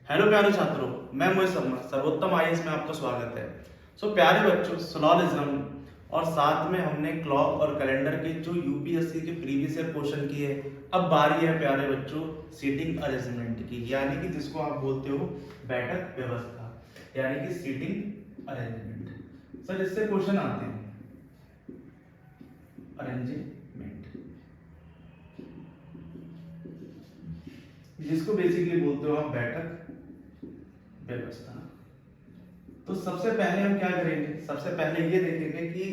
Hello प्यारे छात्रों, मैं मोहित शर्मा सर्वोत्तम आईएएस में आपका स्वागत है। प्यारे बच्चों, सिलोजिज्म और साथ में हमने क्लॉक और कैलेंडर के जो यूपीएससी के प्रीवियस ईयर क्वेश्चन किए। अब बारी है प्यारे बच्चों सीटिंग अरेंजमेंट की, यानी कि जिसको आप बोलते हो बैठक व्यवस्था, यानी कि सीटिंग अरेंजमेंट। सर इससे क्वेश्चन आते हैं अरेंजमेंट, जिसको बेसिकली बोलते हो आप बैठक व्यवस्था। तो सबसे पहले हम क्या करेंगे, सबसे पहले ये देखेंगे कि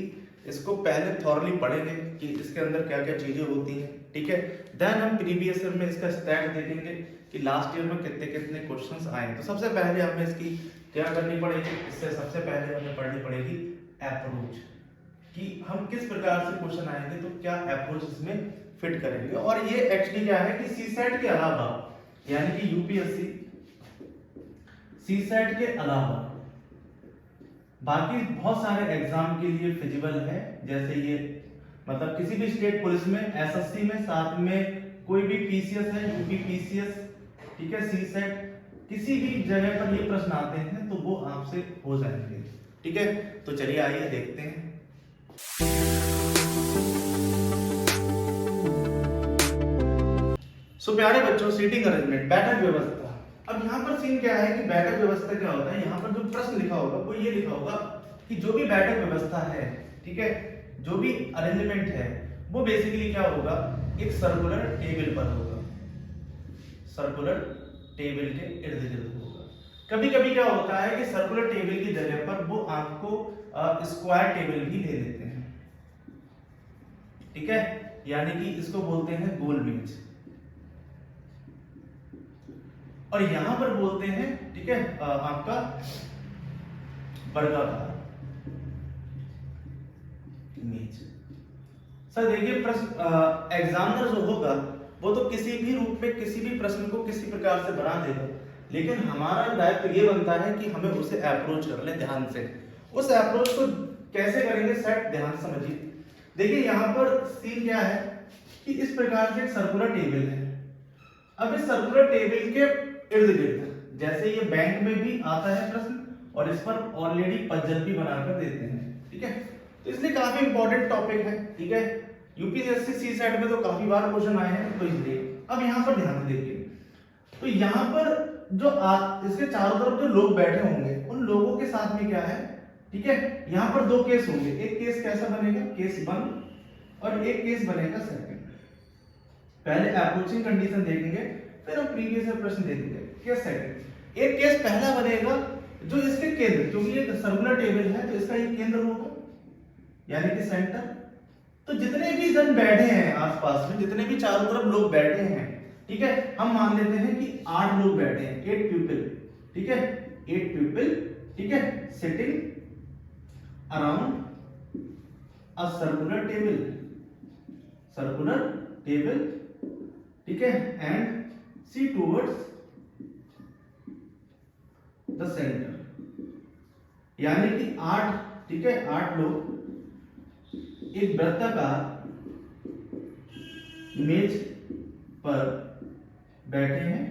इसको पहले थॉरली पढ़ेंगे कि इसके अंदर क्या क्या चीजें होती हैं, ठीक है। देन हम प्रीवियस ईयर में इसका स्टैट देखेंगे कि लास्ट ईयर में कितने कितने क्वेश्चंस आए। तो सबसे पहले हमें इसकी क्या करनी पड़ेगी, इससे सबसे पहले हमें पढ़नी पड़ेगी अप्रोच, कि हम किस प्रकार से क्वेश्चन आएंगे तो क्या अप्रोच इसमें फिट करेंगे। और ये एक्चुअली क्या है कि सीसेट के अलावा, यानी कि यूपीएससी सीसेट के अलावा बाकी बहुत सारे एग्जाम के लिए फिजिबल है। जैसे ये मतलब किसी भी स्टेट पुलिस में, एसएससी में, साथ में कोई भी पीसीएस है, यूपी पीसीएस, ठीक है, सीसेट, किसी भी जगह पर ये प्रश्न आते हैं तो वो आपसे हो जाएंगे, ठीक है। तो चलिए आइए देखते हैं। प्यारे बच्चों, सीटिंग अरेंजमेंट, बैठक व्यवस्था। अब यहाँ पर सीन क्या है कि बैठक व्यवस्था क्या होता है, यहाँ पर जो प्रश्न लिखा होगा वो ये लिखा होगा कि जो भी बैठक व्यवस्था है, ठीक है, जो भी अरेंजमेंट है वो बेसिकली क्या होगा, एक सर्कुलर टेबल पर होगा, सर्कुलर टेबल के इर्द गिर्द होगा। कभी कभी क्या होता है कि सर्कुलर टेबल की जगह पर वो आपको स्क्वायर टेबल भी ले लेते हैं, ठीक है, यानी कि इसको बोलते हैं गोल मेज, और यहां पर बोलते हैं, ठीक है, आपका वर्गाकार मेज। सर देखिए, प्रश्न एग्जामिनर जो होगा वो तो किसी भी रूप में किसी भी प्रश्न को किसी प्रकार से बना देगा, लेकिन हमारा दायित्व ये बनता है कि हमें उसे अप्रोच कर ले ध्यान से। उस अप्रोच को कैसे करेंगे सेट, ध्यान समझिए। देखिए यहाँ पर सीन क्या है कि इस प्रकार से एक सर्कुलर टेबल है। अब इस सर्कुलर टेबल के इर्द गिर्द, जैसे ये बैंक में भी आता है प्रश्न और इस पर ऑलरेडी पजल भी बनाकर देते हैं, ठीक है, तो इसलिए काफी इंपॉर्टेंट टॉपिक है, ठीक है। यूपीएससी सी सेट में तो काफी बार क्वेश्चन आए हैं, तो इसलिए अब यहाँ पर ध्यान से देखिए। तो यहाँ पर जो इसके चारों तरफ जो लोग बैठे होंगे उन लोगों के साथ में क्या है, ठीक है, यहाँ पर दो केस होंगे। एक केस कैसा बनेगा, केस 1, और एक केस बनेगा सेकंड। पहले अप्रोचिंग कंडीशन देखेंगे, फिर हम प्रीवियस ईयर प्रश्न देखेंगे। केस सेकंड, एक केस पहला बनेगा जो इसके केंद्र, क्योंकि ये सर्कुलर टेबल है तो इसका ये केंद्र होगा, यानी कि सेंटर। तो जितने भी जन बैठे हैं आसपास में, जितने भी चारों तरफ लोग बैठे हैं, ठीक है, हम मान लेते हैं कि 8 लोग बैठे हैं, 8 पीपल, ठीक है, 8 पीपल, ठीक है, sitting around a circular table, circular table, ठीक है, and see towards the centre. यानी कि 8, ठीक है, 8 लोग एक वृत्ताकार मेज पर बैठे हैं,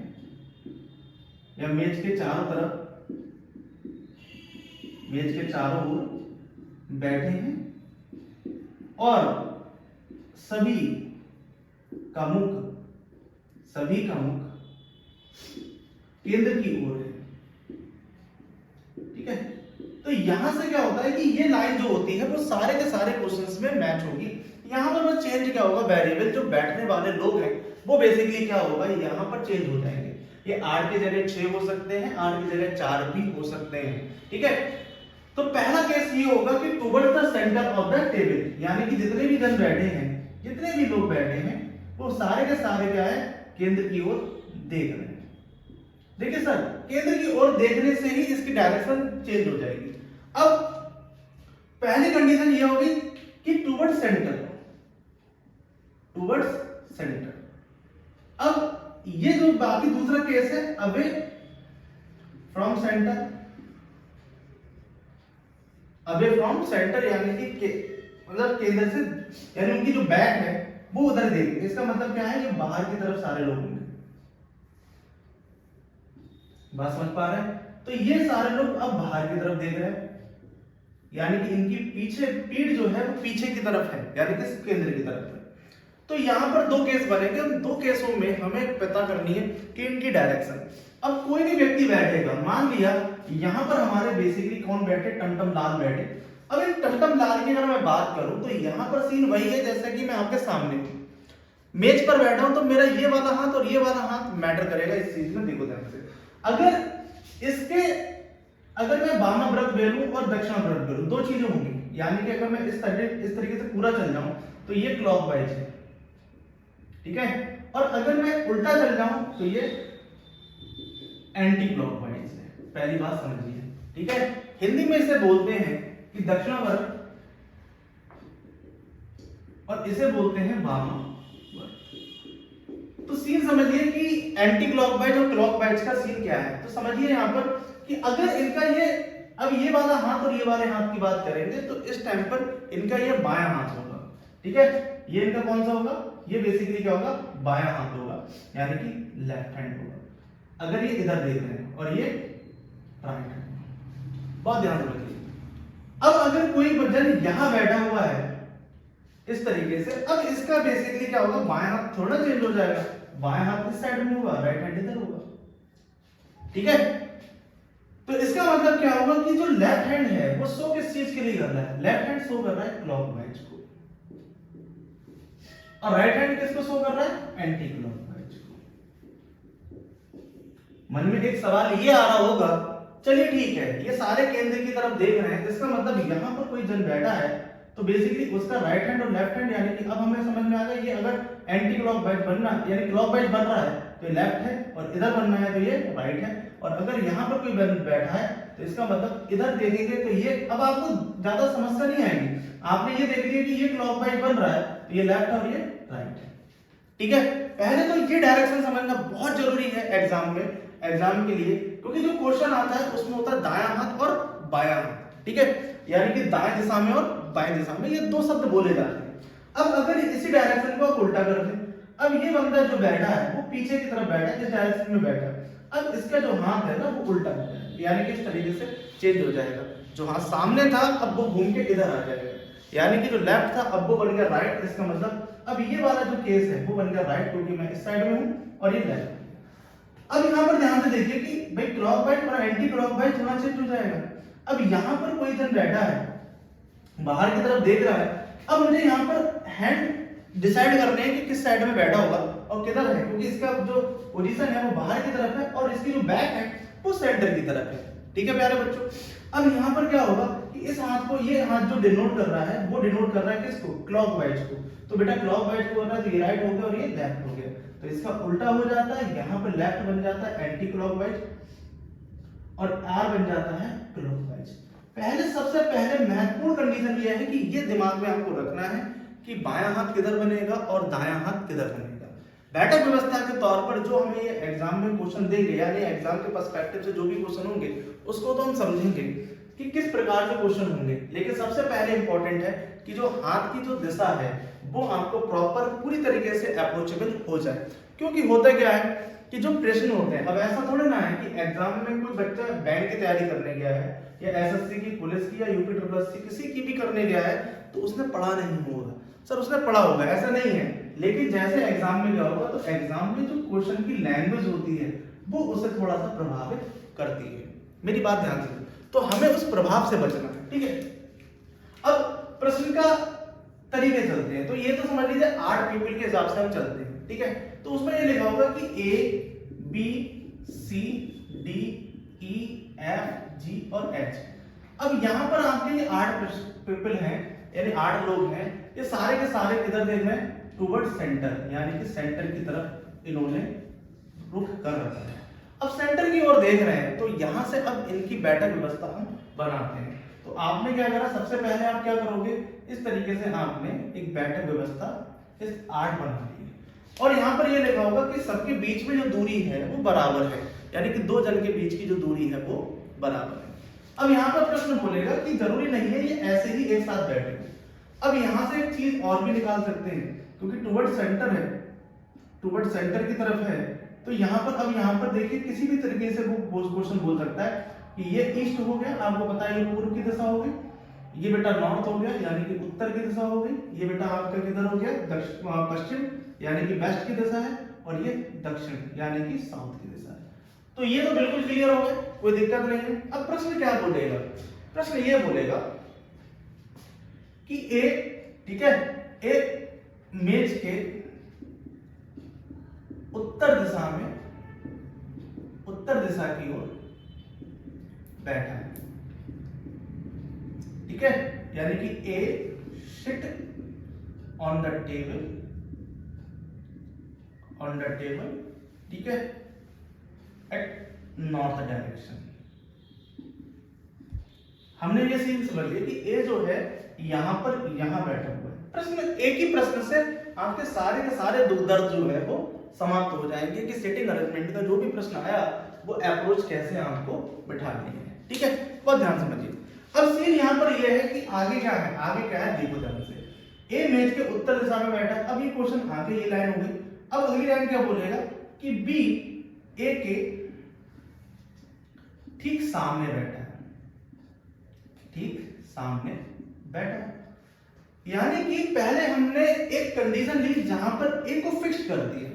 या मेज के चारों तरफ, मेज के चारों ओर बैठे हैं, और सभी का मुख केंद्र की ओर है, ठीक है। तो यहां से क्या होता है कि ये लाइन जो होती है वो सारे के सारे क्वेश्चंस में मैच होगी। यहां पर बस चेंज क्या होगा, वेरिएबल जो बैठने वाले लोग हैं वो बेसिकली क्या होगा, यहां पर चेंज हो जाएंगे। ये 8 की जगह 6 हो सकते हैं, 8 की जगह 4 भी हो सकते हैं, ठीक है। तो पहला केस ये होगा कि towards the centre of the table, यानी कि जितने भी जन बैठे हैं, जितने भी लोग बैठे हैं, वो सारे के सारे क्या है, केंद्र की ओर देख रहे हैं। देखिए सर, केंद्र की ओर देखने से ही इसकी डायरेक्शन चेंज हो जाएगी। अब पहली कंडीशन ये होगी कि टुवर्ड्स सेंटर, टुवर्ड्स सेंटर। अब ये जो बाकी दूसरा केस है, away from centre, away from centre, यानी कि मतलब केंद्र से, यानी उनकी जो बैक है वो उधर देखेंगे। इसका मतलब क्या है, ये बाहर की तरफ सारे लोग होंगे, बात समझ पा रहे हैं? तो ये सारे लोग अब बाहर की तरफ देख रहे हैं, यानी कि इनकी पीछे पीठ जो है वो पीछे की तरफ है, यानी कि केंद्र की तरफ है। तो यहाँ पर दो केस बनेंगे, उन दो केसों में हमें पता करनी है कि इनकी डायरेक्शन। अब कोई भी व्यक्ति बैठेगा, मान लिया यहाँ पर हमारे बेसिकली कौन बैठे, टमटम लाल बैठे। अब इन टमटम लाल की अगर मैं बात करूं तो यहाँ पर सीन वही है जैसा कि मैं आपके सामने हूं, मेज पर बैठा हूं, तो मेरा ये वाला हाथ और ये वाला हाथ मैटर करेगा इस चीज में। देखो ध्यान से, अगर मैं वामाव्रत बेलूं और दक्षिणाव्रत बेलूं, दो चीजें होंगी, यानी कि अगर मैं इस तरीके से पूरा चल जाऊं तो ये क्लॉकवाइज है, ठीक है, और अगर मैं उल्टा चल जाऊं तो ये एंटी क्लॉकवाइज है। पहली बात समझिए, ठीक है। हिंदी में इसे बोलते हैं कि दक्षिणावर्त और इसे बोलते हैं वामावर्त। तो सीन समझिए कि एंटी क्लॉकवाइज और क्लॉकवाइज का सीन क्या है। तो समझिए यहां पर कि अगर इनका ये, अब ये वाला हाथ और ये वाले हाथ की बात करेंगे तो इस टाइम पर इनका ये बायां हाथ होगा, ठीक है। ये इनका कौन सा होगा, ये बेसिकली क्या होगा, बायां हाथ होगा, यानी कि लेफ्ट हैंड होगा। अगर ये इधर देख रहे हैं और ये राइट हैंड, बहुत ध्यान रखिए। अब अगर कोई वजन यहां बैठा हुआ है इस तरीके से, अब इसका बेसिकली क्या होगा, बायां हाथ थोड़ा चेंज हो जाएगा, बायां हाथ इस साइड में होगा, राइट हैंड इधर होगा, ठीक है। तो इसका मतलब क्या होगा कि जो लेफ्ट हैंड है वो शो किस चीज के लिए कर रहा है, लेफ्ट हैंड शो कर रहा है क्लॉकवाइज को, और राइट हैंड किसको शो कर रहा है, एंटी क्लॉकवाइज को। मन में एक सवाल ये आ रहा होगा, चलिए ठीक है, ये सारे केंद्र की तरफ देख रहे हैं, इसका मतलब यहां पर कोई जन बैठा है तो बेसिकली उसका राइट हैंड और लेफ्ट हैंड, यानी कि अब हमें समझ में आ गया, ये अगर एंटी क्लॉकवाइज बनना यानी क्लॉकवाइज बन रहा है तो ये लेफ्ट है, और इधर बनना है तो ये राइट है, और अगर यहाँ पर कोई बैठा है तो इसका मतलब इधर देखेंगे तो ये, अब आपको ज्यादा समस्या नहीं आएगी, आपने ये देख लिया कि ये क्लॉकवाइज बन रहा है तो ये लेफ्ट और ये राइट है, ठीक है। पहले तो ये डायरेक्शन समझना बहुत जरूरी है एग्जाम के लिए, क्योंकि जो क्वेश्चन आता है उसमें होता है दायां हाथ और बायां हाथ, ठीक है, यानी कि दाएं दिशा में और बाएं दिशा में, ये दो शब्द बोले जाते हैं। अब अगर इसी डायरेक्शन को आप उल्टा कर दें, अब ये बंदा जो बैठा है वो पीछे की तरफ बैठा है, इस डायरेक्शन में बैठा है, अब इसका जो हाथ है ना वो उल्टा हो जाएगा, यानी कि इस तरीके से चेंज हो जाएगा, जो हाथ सामने था अब वो घूम के इधर आ जाएगा, यानी कि जो लेफ्ट था अब वो बन गया राइट। इसका मतलब अब ये वाला जो केस है वो बन गया राइट, क्योंकि मैं इस साइड में हूं और ये लेफ्ट। अब यहाँ पर ध्यान से देखिए कि भाई क्लॉकवाइज और एंटी क्लॉकवाइज थोड़ा चेंज हो जाएगा। अब यहाँ पर कोई जन बैठा है, बाहर की तरफ देख रहा है, अब मुझे यहाँ पर हैंड डिसाइड करने हैं कि किस साइड में बैठा होगा और किधर है, क्योंकि इसका जो पोजीशन है वो बाहर की तरफ है और इसकी जो बैक है वो सेंटर की तरफ है, ठीक है प्यारे बच्चों। अब यहाँ पर क्या होगा कि इस हाथ को, ये हाथ जो डिनोट कर रहा है वो डिनोट कर रहा है किसको, क्लॉकवाइज को, तो बेटा क्लॉकवाइज को हो रहा है तो ये राइट हो गया और ये लेफ्ट हो गया, तो इसका उल्टा हो जाता है, यहाँ पर लेफ्ट बन जाता है एंटी क्लॉकवाइज और आर बन जाता है क्लॉकवाइज। सबसे पहले महत्वपूर्ण कंडीशन यह है कि ये दिमाग में आपको रखना है कि बायां हाथ किधर बनेगा और दायां हाथ किधर बनेगा। बैठक व्यवस्था के तौर पर जो हमें ये एग्जाम में क्वेश्चन देंगे, यानी एग्जाम के पर्सपेक्टिव से जो भी क्वेश्चन होंगे उसको तो हम समझेंगे कि किस प्रकार के क्वेश्चन होंगे, लेकिन सबसे पहले इंपॉर्टेंट है कि जो हाथ की जो दिशा है वो आपको प्रॉपर पूरी तरीके से अप्रोचेबल हो जाए। क्योंकि होता क्या है कि जो प्रश्न होते हैं, अब ऐसा थोड़ा ना है कि एग्जाम में कोई बच्चा बैंक की तैयारी करने गया है या एसएससी की, पुलिस की या यूपी ट्रिपल किसी की भी करने गया है तो उसने पढ़ा नहीं होगा, सर उसने पढ़ा होगा, ऐसा नहीं है। लेकिन जैसे एग्जाम में क्या होगा तो एग्जाम में जो क्वेश्चन की लैंग्वेज होती है वो उसे थोड़ा सा प्रभावित करती है। मेरी बात ध्यान से, तो हमें उस प्रभाव से बचना है, ठीक है। अब प्रश्न का तरीके चलते हैं, तो ये तो समझ लीजिए 8 पीपल के हिसाब से हम चलते हैं, ठीक है। तो उसमें ये लिखा होगा कि A B C D E F G और एच। अब यहाँ पर आपके ये 8 पीपल हैं, यानी 8 लोग हैं, ये सारे के सारे किधर देख रहे हैं, टुवर्ड सेंटर, यानी कि सेंटर की तरफ इन्होंने रुख कर रखा है। अब सेंटर की ओर देख रहे हैं तो यहाँ से अब इनकी बैठक व्यवस्था हम बनाते हैं। तो आपने क्या करा, सबसे पहले आप क्या करोगे, इस तरीके से आपने एक बैठक व्यवस्था इस 8 बना दी और यहाँ पर ये लिखा होगा कि सबके बीच में जो दूरी है वो बराबर है, यानी कि 2 जन के बीच की जो दूरी है वो बराबर है। अब यहाँ पर प्रश्न बोलेगा कि जरूरी नहीं है ये ऐसे ही एक साथ बैठे। अब यहाँ से एक चीज और भी निकाल सकते हैं, क्योंकि टुवर्ड सेंटर है, टुवर्ड सेंटर की तरफ है, तो यहाँ पर अब यहाँ पर देखिए किसी भी तरीके से वो क्वेश्चन बोल सकता है कि ये ईस्ट हो गया, आपको पता है ये पूर्व की दिशा हो गई, ये बेटा नॉर्थ हो गया यानी कि उत्तर की दिशा हो गई, ये बेटा आपका किधर हो गया दक्षिण पश्चिम यानी कि वेस्ट की दिशा है, और ये दक्षिण यानी कि साउथ की दिशा है। तो ये तो बिल्कुल क्लियर हो गया, कोई दिक्कत नहीं है। अब प्रश्न क्या बोलेगा, प्रश्न ये बोलेगा कि ए, ठीक है, एक मेज के उत्तर दिशा में, उत्तर दिशा की ओर बैठा है, ठीक है, यानी कि A sit on the table, on the table, ठीक है, एट नॉर्थ डायरेक्शन। हमने ये सीन समझ लिया कि ए जो है यहां पर यहां बैठा हुआ है। प्रश्न एक ही प्रश्न से आपके सारे के सारे दुख दर्द जो है वो समाप्त हो जाएंगे कि सेटिंग अरेंजमेंट का जो भी प्रश्न आया वो अप्रोच कैसे आपको बिठानी है, ठीक है, बहुत ध्यान समझिए। अब सीन यहाँ पर ये है कि आगे क्या है, आगे क्या है देखो ध्यान से। ए मेज के उत्तर दिशा में बैठा है, अब ये क्वेश्चन आगे ये लाइन हो गई। अब अगली लाइन क्या बोलेगा कि बी ए के ठीक सामने बैठा है, ठीक सामने बैठा है, यानी कि पहले हमने एक कंडीशन ली जहां पर ए को फिक्स कर दिया,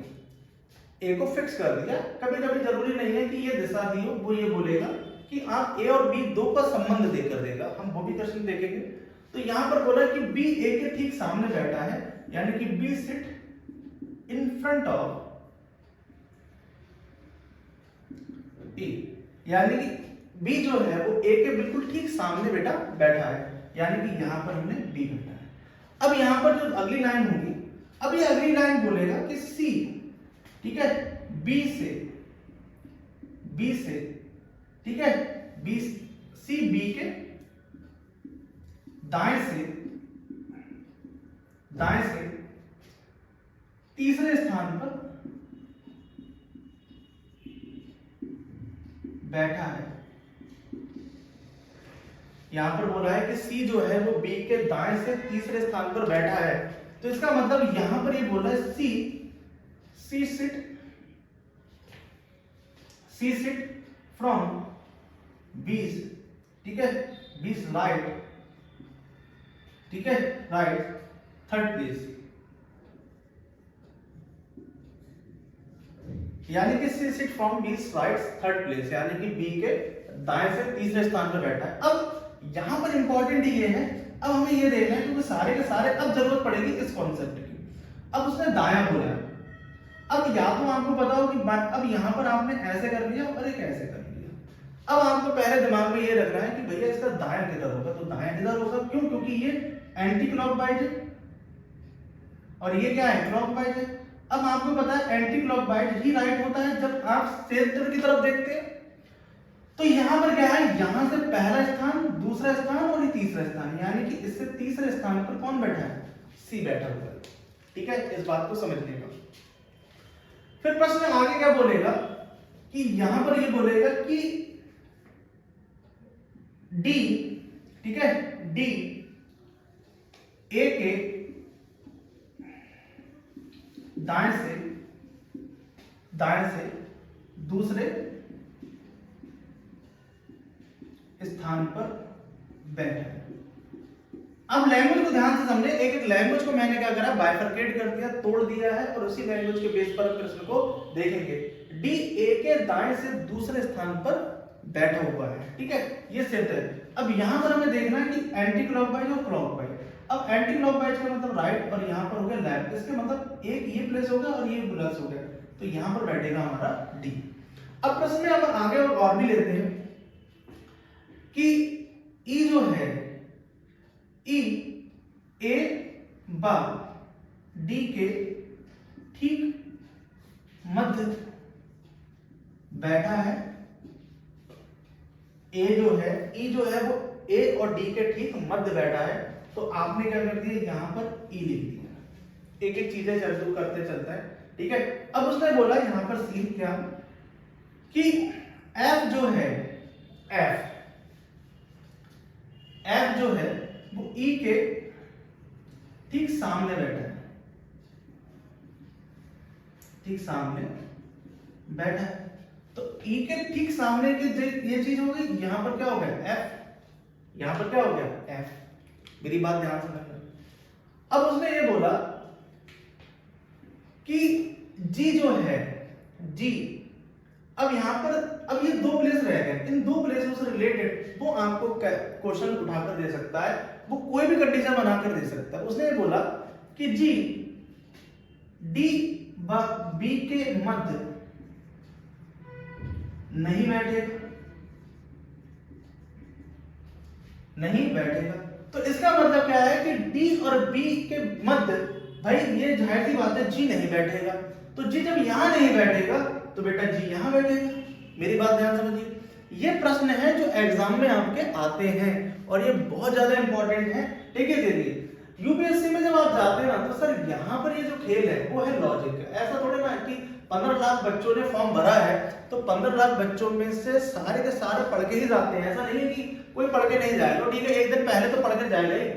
ए को फिक्स कर दिया। कभी कभी जरूरी नहीं है कि ये दिशा दी हो, वो ये बोलेगा कि आप ए और बी दो का संबंध देकर देगा, हम वो भी क्वेश्चन देखेंगे। तो यहां पर बोला कि बी ए के ठीक सामने बैठा है, यानी कि B sit in front of A, यानी कि बी जो है वो ए के बिल्कुल ठीक सामने बेटा बैठा है, यानी कि यहां पर हमने बी बैठा है। अब यहां पर जो अगली लाइन होगी, अब ये अगली लाइन बोलेगा कि सी, ठीक है, बी से, ठीक है, बी सी बी के दाएं से तीसरे स्थान पर बैठा है। यहां पर बोला है कि सी जो है वो बी के दाएं से तीसरे स्थान पर बैठा है, तो इसका मतलब यहां पर ये बोला है सी सिट फ्रॉम बीस, ठीक है, बीस राइट, ठीक है, राइट थर्ड प्लेस, यानी कि सी सिट फ्रॉम बीस राइट थर्ड प्लेस, यानी कि बी के दाएं से तीसरे स्थान पर बैठा है। अब यहां पर इंपॉर्टेंट ये है, अब हमें ये देखना है क्योंकि सारे के सारे अब जरूरत पड़ेगी इस कॉन्सेप्ट की। अब उसने दायां बोला है, अब या तो आपको पता हो कि अब यहां पर आपने ऐसे कर लिया और एक ऐसे कर लिया, अब आपको पहले दिमाग में ये रखना है कि भैया इसका दायां किधर होगा, तो दायां किधर होगा, क्यों, क्योंकि ये एंटी क्लॉकवाइज है और ये क्या है क्लॉकवाइज है। अब आपको पता है एंटी क्लॉकवाइज ही राइट होता है जब आप सेंटर की तरफ देखते हैं। तो यहां पर क्या है, यहां से पहला स्थान, दूसरा स्थान और ये तीसरा स्थान, यानी कि इससे तीसरे स्थान पर कौन बैठा है, सी बैठा हुआ है, ठीक है, इस बात को समझने का। फिर प्रश्न आगे क्या बोलेगा कि यहां पर ये बोलेगा कि डी, ठीक है, डी ए के दाएं से दूसरे स्थान पर बैठा है। अब लैंग्वेज को ध्यान से समझे, एक एक लैंग्वेज को मैंने क्या करा, बाइफरकेट कर दिया, तोड़ दिया है, और उसी लैंग्वेज के बेस पर प्रश्न को देखेंगे। डी ए के दाएं से दूसरे स्थान पर बैठा हुआ है, ठीक है, ये सेट है। अब यहां पर हमें देखना है कि एंटी क्लॉकवाइज और क्लॉकवाइज। अब एंटी क्लॉकवाइज का मतलब राइट और यहां पर हो गया लेफ्ट, इसके मतलब एक ये प्लेस हो गया और ये प्लस हो गया, तो यहां पर बैठेगा हमारा डी। अब प्रश्न में अब आगे और भी लेते हैं कि ई जो है, ई ए बा डी के ठीक मध्य बैठा है। ए जो है, ई जो है वो ए और डी के ठीक मध्य बैठा है, तो आपने क्या कर दिया, यहां पर ई लिख दिया। एक एक चीजें चलते करते चलता है, ठीक है। अब उसने बोला यहां पर सीन क्या कि एफ जो है, एफ जो है वो ई के ठीक सामने बैठा है, ठीक सामने बैठा है। तो ई के ठीक सामने की ये चीज हो गई, यहां पर क्या हो गया एफ, यहां पर क्या हो गया एफ। मेरी बात ध्यान से समझना। अब उसने ये बोला कि जी जो है जी, अब यहां पर अब ये दो प्लेस रह गए, इन दो प्लेसों से रिलेटेड वो आपको क्वेश्चन उठाकर दे सकता है, वो कोई भी कंडीशन बनाकर दे सकता है। उसने ये बोला कि जी डी व बी के मध्य नहीं बैठेगा, नहीं बैठेगा। तो इसका मतलब क्या है कि डी और बी के मध्य, भाई ये जाहिर सी बात है जी नहीं बैठेगा। तो जी जब यहां नहीं बैठेगा तो बेटा जी यहां बैठेगा। मेरी बात ध्यान समझिए। ये प्रश्न है जो एग्जाम में आपके आते हैं और ये बहुत ज्यादा इंपॉर्टेंट है। ठीक है दीदी, यूपीएससी में जब आप जाते हैं ना तो सर यहाँ पर ये जो खेल है वो है लॉजिक। ऐसा थोड़े ना कि 15 लाख बच्चों ने फॉर्म भरा है तो 15 लाख बच्चों में से सारे के सारे पढ़ के ही जाते हैं। ऐसा नहीं है कि कोई पढ़ के नहीं जाएगा, ठीक है एक दिन पहले तो पढ़ कर जाएगा ही,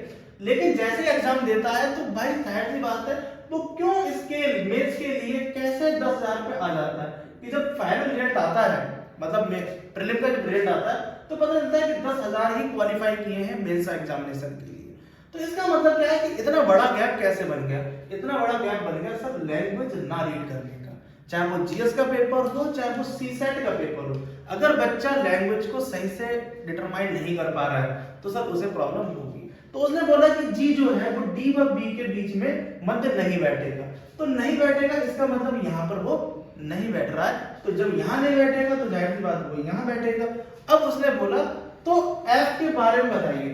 लेकिन जैसे एग्जाम देता है तो भाई जाहिर सी बात है वो क्यों स्केल मैथ्स के लिए कैसे 10,000 पे आ जाता है कि जब फाइनल रिजल्ट आता है, मतलब प्रीलिम का जब रिजल्ट आता है तो पता चलता है कि 10,000 ही क्वालिफाई किए हैं मेंस एग्जामिनेशन के लिए। तो इसका मतलब क्या है कि इतना बड़ा गैप कैसे बन गया? इतना बड़ा गैप बन गया सब लैंग्वेज ना रीड करने का, चाहे वो जीएस का पेपर हो चाहे वो सीसेट का पेपर हो। अगर बच्चा लैंग्वेज को सही से डिटरमाइन नहीं कर पा रहा है तो सर उसे प्रॉब्लम होगी। तो उसने बोला कि जी जो है वो डी व बी के बीच में मध्य नहीं बैठेगा। तो नहीं बैठेगा इसका मतलब यहाँ पर वो नहीं बैठ रहा है, तो जब यहाँ नहीं बैठेगा तो जाहिर सी बात वो यहाँ बैठेगा। अब उसने बोला तो एफ के बारे में बताइए,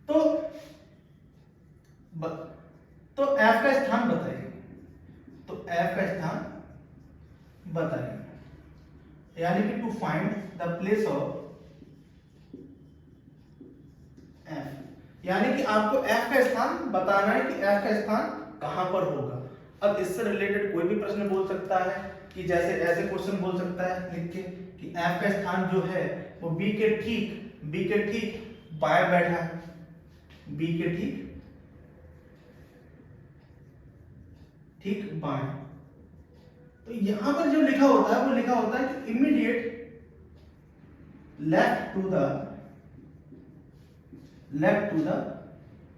तो एफ का स्थान बताइए, तो एफ का स्थान बताइए, यानी कि to find the place of F, यानी कि आपको एफ का स्थान बताना है कि एफ का स्थान कहां पर होगा। अब इससे रिलेटेड कोई भी प्रश्न बोल सकता है कि जैसे ऐसे क्वेश्चन बोल सकता है लिख के कि एफ का स्थान जो है वो बी के ठीक बाएं बैठा है, बी के ठीक बाएं। तो यहां पर जो लिखा होता है वो लिखा होता है कि immediate left to the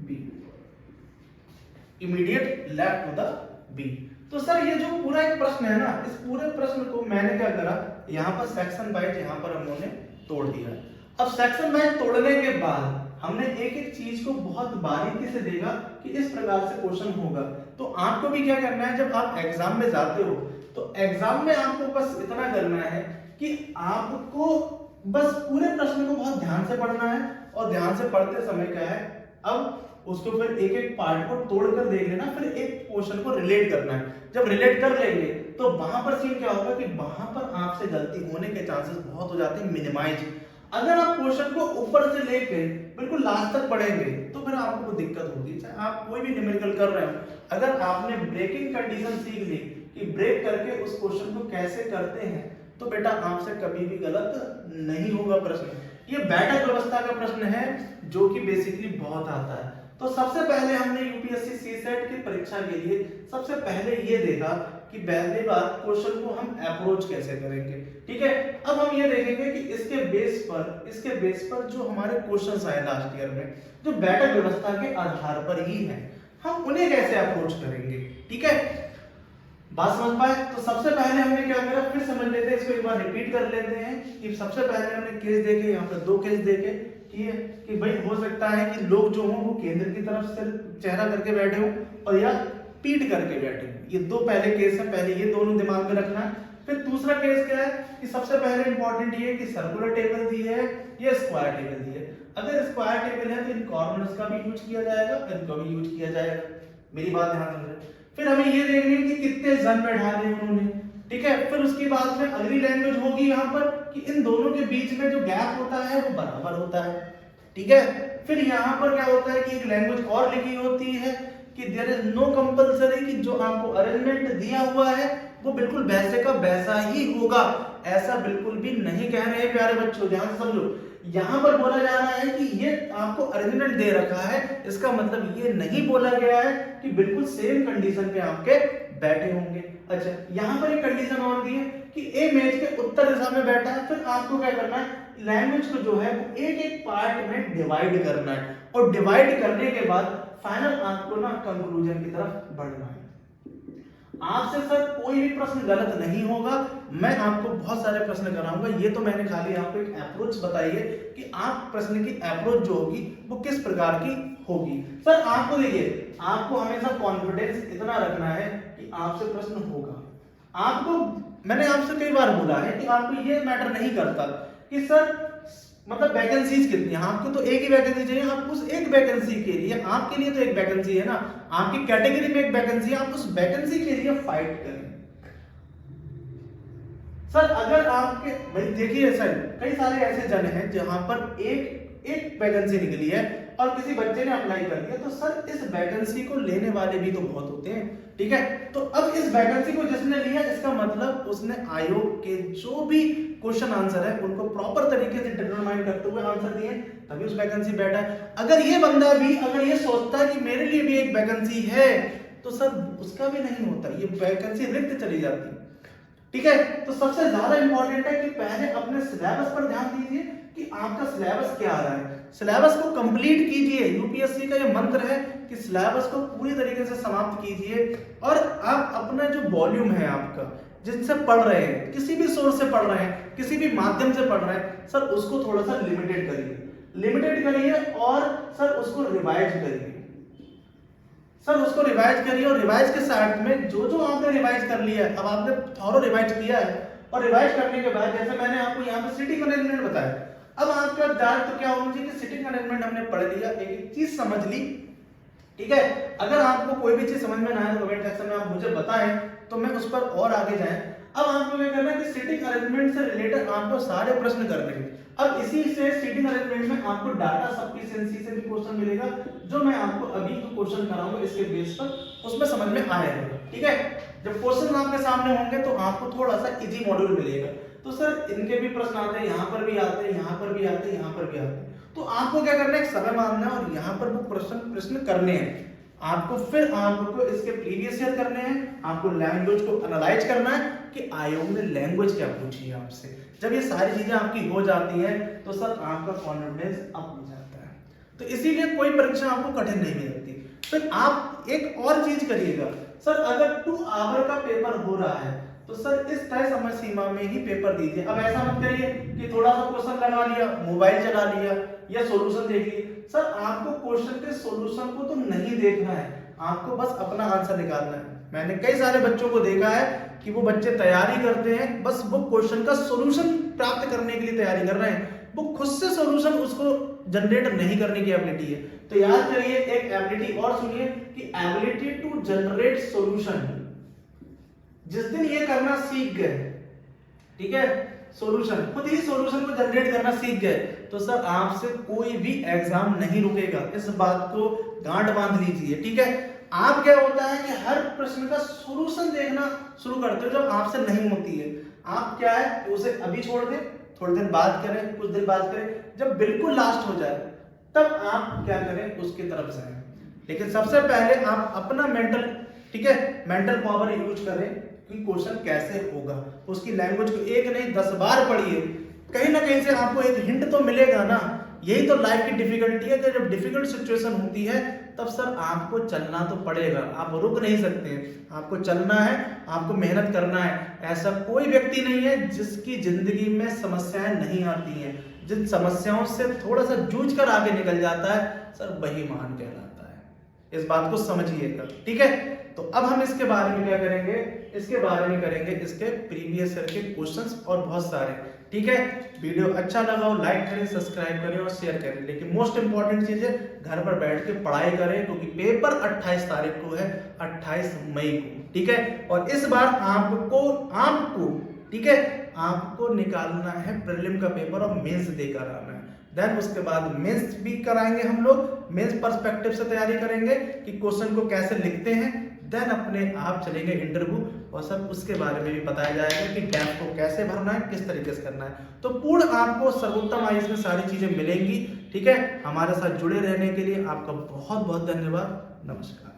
B, immediate left to the B. तो सर ये जो पूरा एक प्रश्न है ना, इस पूरे प्रश्न को मैंने क्या करा, यहां पर सेक्शन वाइज यहां पर हम लोगों ने तोड़ दिया। अब सेक्शन वाइज तोड़ने के बाद हमने एक एक चीज को बहुत बारीकी से देखा कि इस प्रकार से क्वेश्चन होगा। तो आपको भी क्या करना है, जब आप एग्जाम में जाते हो तो एग्जाम में आपको बस इतना करना है कि आपको बस पूरे प्रश्न को बहुत ध्यान से पढ़ना है, और ध्यान से पढ़ते समय क्या है, अब उसको फिर एक एक पार्ट को तोड़कर देख लेना, फिर एक क्वेश्चन को रिलेट करना है। जब रिलेट कर लेंगे तो वहां पर सीन क्या होगा कि वहां पर आपसे गलती होने के चांसेस बहुत हो जाते हैं मिनिमाइज। अगर आप क्वेश्चन को ऊपर से लेके बिल्कुल लास्ट तक पढ़ेंगे तो फिर आपको कोई दिक्कत होगी, चाहे आप कोई भी न्यूमेरिकल कर रहे हो। अगर आपने ब्रेकिंग कंडीशन सीख ली कि ब्रेक करके उस क्वेश्चन को कैसे करते हैं, तो बेटा आपसे कभी भी गलत नहीं होगा प्रश्न। ये बैठक व्यवस्था का प्रश्न है जो कि बेसिकली बहुत आता है। तो सबसे पहले हमने यूपीएससी सीसेट की परीक्षा के लिए सबसे पहले ये देखा कि पहली बार क्वेश्चन को हम अप्रोच कैसे करेंगे। ठीक है, अब हम ये देखेंगे कि इसके बेस पर जो हमारे क्वेश्चंस आए लास्ट ईयर में, जो बैठक व्यवस्था के आधार पर ही है, हम उन्हें कैसे अप्रोच करेंगे। ठीक है, बात समझ पाए? तो सबसे पहले हमने क्या करा, फिर समझ लेते हैं, इसको एक बार रिपीट कर लेते हैं कि सबसे पहले हमने केस देखे, यहाँ पर 2 केस देखे। ठीक है, कि भाई हो सकता है कि लोग जो हो वो केंद्र की तरफ से चेहरा करके बैठे हो और या पीठ करके बैठे हो। ये 2 पहले केस है, पहले ये दोनों दिमाग में रखना है। फिर दूसरा केस क्या है कि सबसे पहले इंपॉर्टेंट ये है कि सर्कुलर टेबल दी है या स्क्वायर टेबल दी है। अगर स्क्वायर टेबल है तो इन कॉर्नर्स का भी यूज किया जाएगा, इनका भी यूज किया जाएगा। मेरी बात ध्यान समझे। फिर हमें ये देखनी है कि कितने जन बैठा दिए उन्होंने। ठीक है, फिर उसके बाद में अगली लैंग्वेज होगी यहाँ पर कि इन दोनों के बीच में जो गैप होता है वो बराबर होता है। ठीक है, फिर यहाँ पर क्या होता है कि एक लैंग्वेज और लिखी होती है कि देयर इज नो कंपलसरी, कि जो आपको अरेंजमेंट दिया हुआ है वो बिल्कुल वैसे का वैसा ही होगा। ऐसा बिल्कुल भी नहीं कह रहे हैं प्यारे बच्चों, ध्यान से समझो। यहाँ पर बोला जा रहा है कि ये आपको अरेंजमेंट दे रखा है, इसका मतलब ये नहीं बोला गया है कि बिल्कुल सेम कंडीशन पे आपके बैठे होंगे। अच्छा, यहाँ पर एक कंडीशन और दी है कि ए मेज के उत्तर दिशा में बैठा है, फिर आपको क्या करना है, लैंग्वेज को जो है वो एक एक पार्ट में डिवाइड करना है, और डिवाइड करने के बाद फाइनल आपको ना कंक्लूजन की तरफ बढ़ना है। आपसे सर कोई भी प्रश्न गलत नहीं होगा, मैं आपको बहुत सारे प्रश्न कराऊंगा। ये तो मैंने खाली आपको एक अप्रोच बताई है कि आप प्रश्न की अप्रोच जो होगी वो किस प्रकार की होगी। सर आपको देखिए, आपको हमेशा कॉन्फिडेंस इतना रखना है कि आपसे प्रश्न होगा। आपको मैंने आपसे कई बार बोला है कि आपको ये मैटर नहीं करता कि सर मतलब वैकेंसीज कितनी है, आपको तो एक ही वैकेंसी चाहिए, आप उस एक वैकेंसी के लिए, आपके लिए तो एक वैकेंसी है ना, आपकी कैटेगरी में एक वैकेंसी है, आप उस वैकेंसी के लिए फाइट करें। सर अगर आपके भाई देखिए सर, कई सारे ऐसे जन हैं जहां पर एक वैकेंसी निकली है और किसी बच्चे ने अप्लाई कर दिया, तो सर इस वैकेंसी को लेने वाले भी तो बहुत होते हैं, ठीक है। तो अब इस वैकेंसी को जिसने लिया, इसका मतलब उसने आयोग के जो भी क्वेश्चन आंसर है उनको प्रॉपर तरीके से डिटरमाइन करते हुए आंसर दिए, तभी उस वैकेंसी बैठा है। अगर ये बंदा भी अगर ये सोचता है कि मेरे लिए भी एक वैकेंसी है, तो सर उसका भी नहीं होता, ये वैकेंसी रिक्त चली जाती है, ठीक है। तो सबसे ज्यादा इंपॉर्टेंट है कि पहले अपने सिलेबस पर ध्यान दीजिए कि आपका सिलेबस क्या आ रहा है, सिलेबस को कंप्लीट कीजिए। यूपीएससी का ये मंत्र है कि सिलेबस को पूरी तरीके से समाप्त कीजिए, और आप अपना जो वॉल्यूम है आपका, जिससे पढ़ रहे हैं, किसी भी सोर्स से पढ़ रहे हैं, किसी भी माध्यम से पढ़ रहे हैं, सर उसको थोड़ा सा लिमिटेड करिए और सर उसको रिवाइज करिए। सर उसको रिवाइज करिए, और रिवाइज के साथ में जो जो आपने रिवाइज कर लिया है, अब आपने थॉरो रिवाइज किया है, और रिवाइज करने के बाद जैसे मैंने आपको यहाँ पे सिटिंग अरेंजमेंट बताया, अब आपका दायित्व तो क्या होना चाहिए कि सिटिंग अरेंजमेंट हमने पढ़ लिया, एक चीज समझ ली, ठीक है। अगर आपको कोई भी चीज समझ में ना आए तो कमेंट सेक्शन में आप मुझे बताएं, तो मैं उस पर और आगे जाएं। अब आपको क्या करना है कि सिटिंग अरेंजमेंट से रिलेटेड आपको सारे प्रश्न करने हैं। अब इसी से सिटिंग अरेंजमेंट में आपको डाटा सफिशिएंसी से भी क्वेश्चन मिलेगा, जो मैं आपको अभी क्वेश्चन कराऊंगा इसके बेस पर, उसमें समझ में आएगा, ठीक है। जब क्वेश्चन आपके सामने होंगे तो आपको थोड़ा सा इजी मॉड्यूल मिलेगा। तो सर इनके भी प्रश्न आते हैं, यहाँ पर भी आते हैं, यहाँ पर भी आते हैं, यहाँ पर भी आते हैं, तो आपको क्या करना है, समय मानना है और यहाँ पर वो प्रश्न करने हैं आपको। फिर आपको इसके प्रीवियस ईयर करने हैं, आपको लैंग्वेज को एनालाइज करना है कि आयोग ने लैंग्वेज क्या पूछी है आपसे। जब ये सारी चीजें आपकी हो जाती है तो सर आपका कॉन्फिडेंस अप हो जाता है। तो इसीलिए कोई परीक्षा आपको कठिन नहीं लगती। फिर आप एक और चीज करिएगा, सर अगर 2 आवर का पेपर हो रहा है तो सर इस तय समय सीमा में ही पेपर दीजिए। अब ऐसा मत करिए कि थोड़ा सा क्वेश्चन लगा लिया, मोबाइल चला लिया या सॉल्यूशन देख लिए। सर आपको क्वेश्चन के सॉल्यूशन को तो नहीं देखना है, आपको बस अपना आंसर निकालना है। मैंने कई सारे बच्चों को देखा है कि वो बच्चे तैयारी करते हैं, बस वो क्वेश्चन का सॉल्यूशन प्राप्त करने के लिए तैयारी कर रहे हैं, वो खुद से सॉल्यूशन उसको जनरेट नहीं करने की एबिलिटी है। तो याद करिए, एक एबिलिटी और सुनिए कि एबिलिटी टू जनरेट सॉल्यूशन, जिस दिन ये करना सीख गए, ठीक है, सॉल्यूशन खुद ही सॉल्यूशन को जनरेट करना सीख गए, तो सर आपसे कोई भी एग्जाम नहीं रुकेगा। इस बात को गांठ बांध लीजिए, ठीक है। आप क्या होता है कि हर प्रश्न का सॉल्यूशन देखना शुरू करते हो जब आपसे नहीं होती है, आप क्या है उसे अभी छोड़ दें, थोड़े दिन बाद करें, कुछ दिन बाद करें, जब बिल्कुल लास्ट हो जाए तब आप क्या करें, उसकी तरफ जाएं। लेकिन सबसे पहले आप अपना मेंटल, ठीक है, मेंटल पावर यूज करें कि क्वेश्चन कैसे होगा। उसकी लैंग्वेज को एक नहीं 10 बार पढ़िए, कहीं ना कहीं से आपको एक हिंट तो मिलेगा ना। यही तो लाइफ की डिफिकल्टी है कि जब डिफिकल्ट सिचुएशन होती है तब सर आपको चलना तो पड़ेगा, आप रुक नहीं सकते हैं, आपको चलना है, आपको मेहनत करना है। ऐसा कोई व्यक्ति नहीं है जिसकी जिंदगी में समस्याएं नहीं आती हैं, जिन समस्याओं से थोड़ा सा जूझ कर आगे निकल जाता है सर वही महान कहलाता है। इस बात को समझिएगा, ठीक है। तो अब हम इसके बारे में क्या करेंगे, इसके बारे में करेंगे इसके प्रीवियस ईयर के क्वेश्चंस और बहुत सारे, ठीक है। वीडियो अच्छा लगा हो लाइक करें, सब्सक्राइब करें और शेयर करें। लेकिन मोस्ट इंपॉर्टेंट चीज है घर पर बैठ के पढ़ाई करें, क्योंकि पेपर 28 तारीख को है, 28 मई को, ठीक है। और इस बार आपको ठीक है, आपको निकालना है प्रीलिम का पेपर और मेंस देकर आना है। देन उसके बाद मेंस भी कराएंगे हम लोग, मेंस पर्सपेक्टिव से तैयारी करेंगे कि क्वेश्चन को कैसे लिखते हैं। देन अपने आप चलेंगे इंटरव्यू और सब उसके बारे में भी बताया जाएगा कि गैप को कैसे भरना है, किस तरीके से करना है। तो पूर्ण आपको सर्वोत्तम आईएएस में सारी चीजें मिलेंगी, ठीक है। हमारे साथ जुड़े रहने के लिए आपका बहुत बहुत धन्यवाद। नमस्कार।